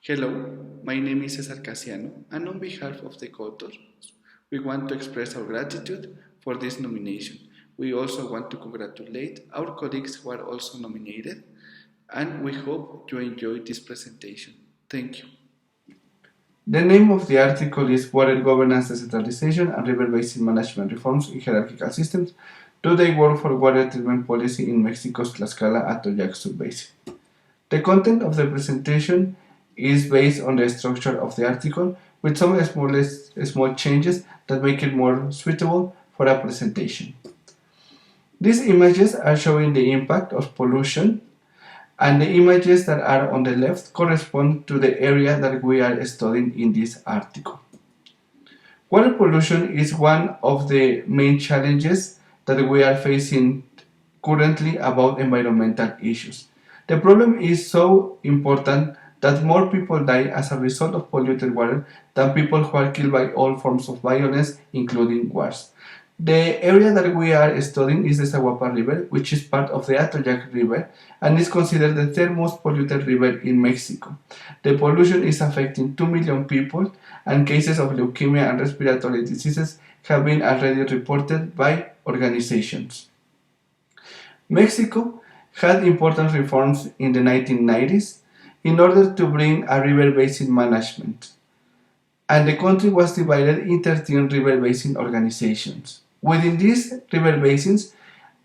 Hello, my name is Cesar Casiano, and on behalf of the co-authors, we want to express our gratitude for this nomination. We also want to congratulate our colleagues who are also nominated, and we hope you enjoy this presentation. Thank you. The name of the article is Water Governance Decentralization and River Basin Management Reforms in Hierarchical Systems. Do they work for water treatment policy in Mexico's Tlaxcala Atoyac Subbasin? The content of the presentation is based on the structure of the article with some small changes that make it more suitable for a presentation. These images are showing the impact of pollution, and the images that are on the left correspond to the area that we are studying in this article. Water pollution is one of the main challenges that we are facing currently about environmental issues. The problem is so important that more people die as a result of polluted water than people who are killed by all forms of violence, including wars. The area that we are studying is the Zaguapa River, which is part of the Atoyac River and is considered the third most polluted river in Mexico. The pollution is affecting 2 million people, and cases of leukemia and respiratory diseases have been already reported by organizations. Mexico had important reforms in the 1990s in order to bring a river basin management, and the country was divided into 13 river basin organizations. Within these river basins,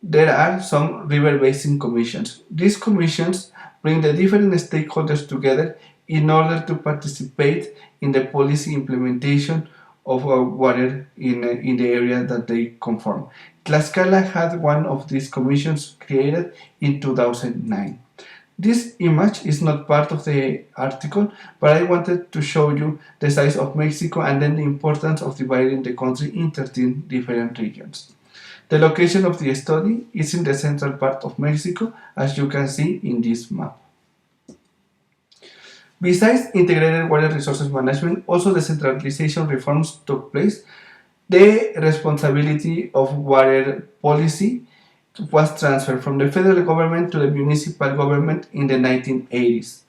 there are some river basin commissions. These commissions bring the different stakeholders together in order to participate in the policy implementation of water in the area that they conform. Tlaxcala had one of these commissions created in 2009. This image is not part of the article, but I wanted to show you the size of Mexico and then the importance of dividing the country into 13 different regions. The location of the study is in the central part of Mexico, as you can see in this map. Besides integrated water resources management, also decentralization reforms took place. The responsibility of water policy was transferred from the federal government to the municipal government in the 1980s.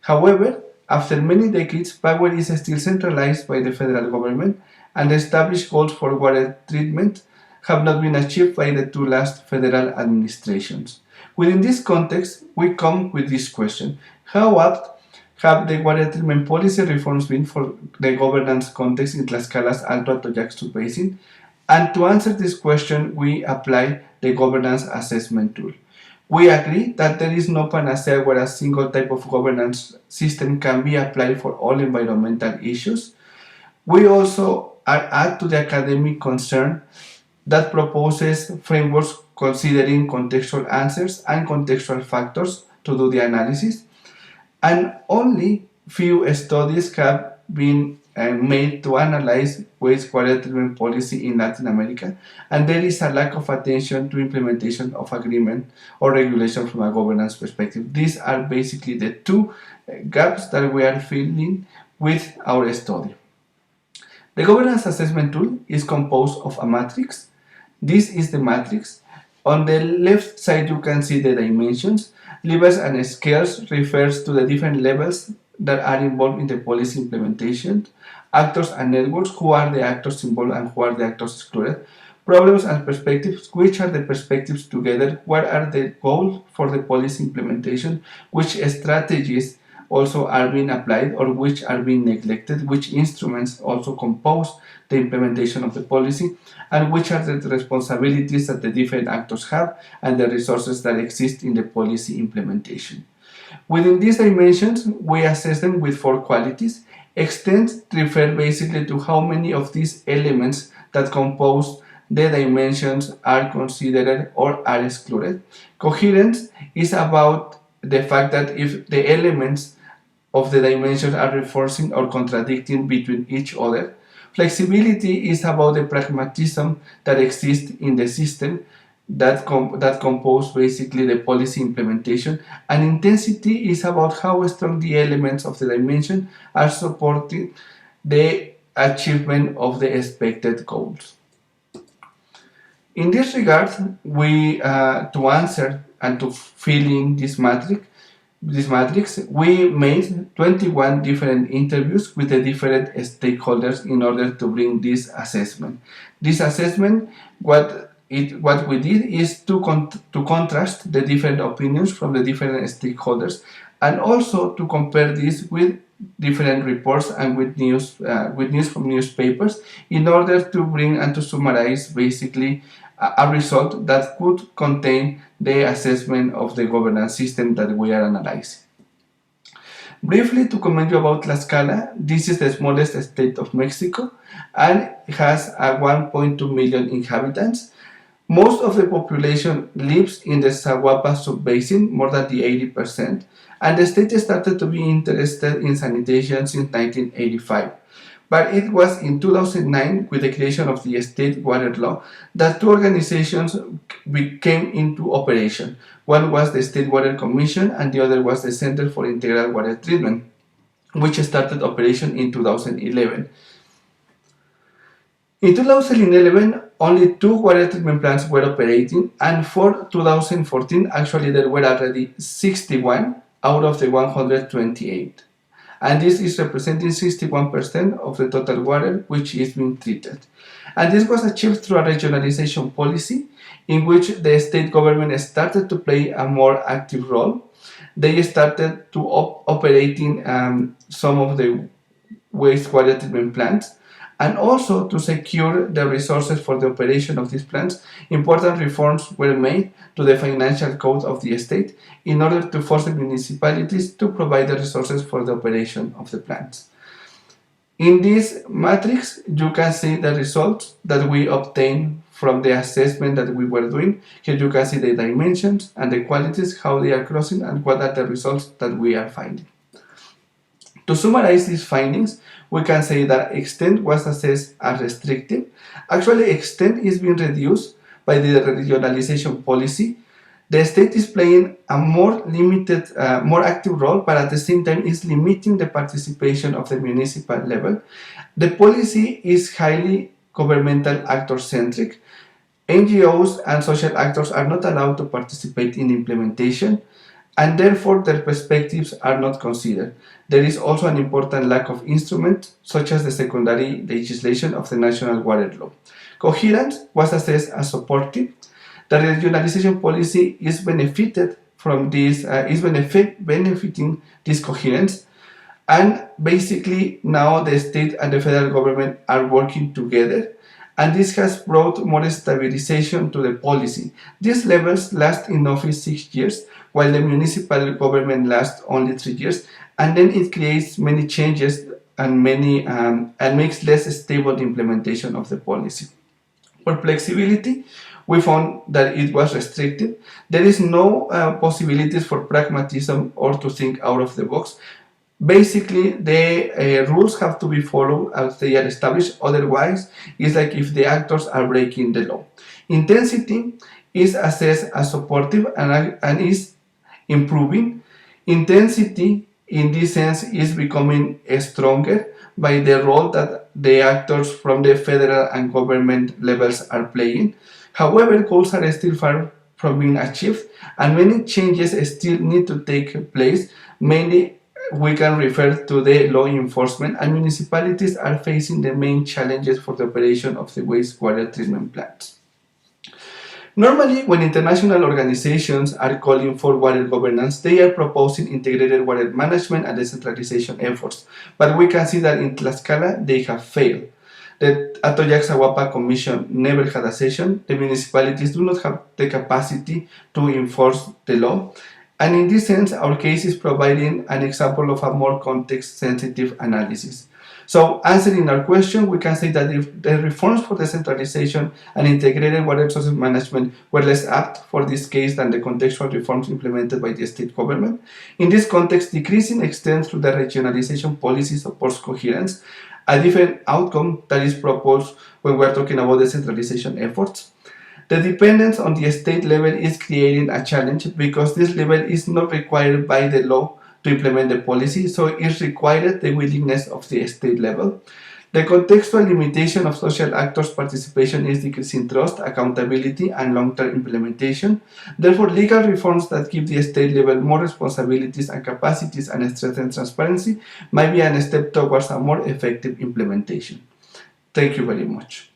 However, after many decades, power is still centralized by the federal government, and the established goals for water treatment have not been achieved by the two last federal administrations. Within this context, we come with this question: how apt have the water treatment policy reforms been for the governance context in Tlaxcala's Alto Atoyac Basin? And to answer this question, we apply the governance assessment tool. We agree that there is no panacea where a single type of governance system can be applied for all environmental issues. We also add to the academic concern that proposes frameworks considering contextual answers and contextual factors to do the analysis, and only few studies have been made to analyze wastewater treatment policy in Latin America, and there is a lack of attention to implementation of agreement or regulation from a governance perspective. These are basically the two gaps that we are filling with our study. The governance assessment tool is composed of a matrix. This is the matrix. On the left side, you can see the dimensions. Levels and scales refers to the different levels that are involved in the policy implementation. Actors and networks, who are the actors involved and who are the actors excluded. Problems and perspectives, which are the perspectives together, what are the goals for the policy implementation, which strategies also are being applied or which are being neglected, which instruments also compose the implementation of the policy, and which are the responsibilities that the different actors have and the resources that exist in the policy implementation. Within these dimensions, we assess them with 4 qualities. Extent refers basically to how many of these elements that compose the dimensions are considered or are excluded. Coherence is about the fact that if the elements of the dimensions are reinforcing or contradicting between each other. Flexibility is about the pragmatism that exists in the system that compose basically the policy implementation, and intensity is about how strong the elements of the dimension are supporting the achievement of the expected goals. In this regard, we to answer and to fill in this matrix, this matrix, we made 21 different interviews with the different stakeholders in order to bring this assessment. This assessment, what we did is to contrast the different opinions from the different stakeholders, and also to compare this with different reports and with news from newspapers, in order to bring and to summarize basically a result that could contain the assessment of the governance system that we are analyzing. Briefly, to comment you about Tlaxcala, this is the smallest state of Mexico and has 1.2 million inhabitants. Most of the population lives in the Zaguapa subbasin, more than the 80%, and the state started to be interested in sanitation since 1985. But it was in 2009, with the creation of the state water law, that two organizations came into operation. One was the State Water Commission and the other was the Center for Integral Water Treatment, which started operation in 2011. In 2011, only 2 water treatment plants were operating, and for 2014, actually there were already 61 out of the 128. And this is representing 61% of the total water which is being treated. And this was achieved through a regionalization policy in which the state government started to play a more active role. They started to operating some of the wastewater treatment plants, and also to secure the resources for the operation of these plants. Important reforms were made to the financial code of the state in order to force the municipalities to provide the resources for the operation of the plants. In this matrix, you can see the results that we obtained from the assessment that we were doing. Here you can see the dimensions and the qualities, how they are crossing, and what are the results that we are finding. To summarize these findings, we can say that extent was assessed as restrictive. Actually, extent is being reduced by the regionalization policy. The state is playing a more limited, more active role, but at the same time is limiting the participation of the municipal level. The policy is highly governmental actor-centric. NGOs and social actors are not allowed to participate in implementation, and therefore their perspectives are not considered. There is also an important lack of instruments, such as the secondary legislation of the National Water Law. Coherence was assessed as supportive. The regionalization policy is benefited from this, benefiting this coherence, and basically now the state and the federal government are working together, and this has brought more stabilization to the policy. These levels last in office 6 years, while the municipal government lasts only 3 years, and then it creates many changes and makes less stable the implementation of the policy. For flexibility, we found that it was restricted. There is no possibilities for pragmatism or to think out of the box. Basically, the rules have to be followed as they are established. Otherwise, it's like if the actors are breaking the law. Intensity is assessed as supportive and is improving. Intensity, in this sense, is becoming stronger by the role that the actors from the federal and government levels are playing. However, goals are still far from being achieved, and many changes still need to take place. Mainly, we can refer to the law enforcement, and municipalities are facing the main challenges for the operation of the wastewater treatment plants. Normally, when international organizations are calling for water governance, they are proposing integrated water management and decentralization efforts. But we can see that in Tlaxcala, they have failed. The Atoyac-Zaguapa Commission never had a session. The municipalities do not have the capacity to enforce the law. And in this sense, our case is providing an example of a more context-sensitive analysis. So, answering our question, we can say that if the reforms for decentralization and integrated water resources management were less apt for this case than the contextual reforms implemented by the state government. In this context, decreasing extent through the regionalization policy supports coherence, a different outcome that is proposed when we're talking about decentralization efforts. The dependence on the state level is creating a challenge because this level is not required by the law to implement the policy, so it required the willingness of the state level. The contextual limitation of social actors' participation is decreasing trust, accountability, and long-term implementation. Therefore, legal reforms that give the state level more responsibilities and capacities and strengthen transparency might be a step towards a more effective implementation. Thank you very much.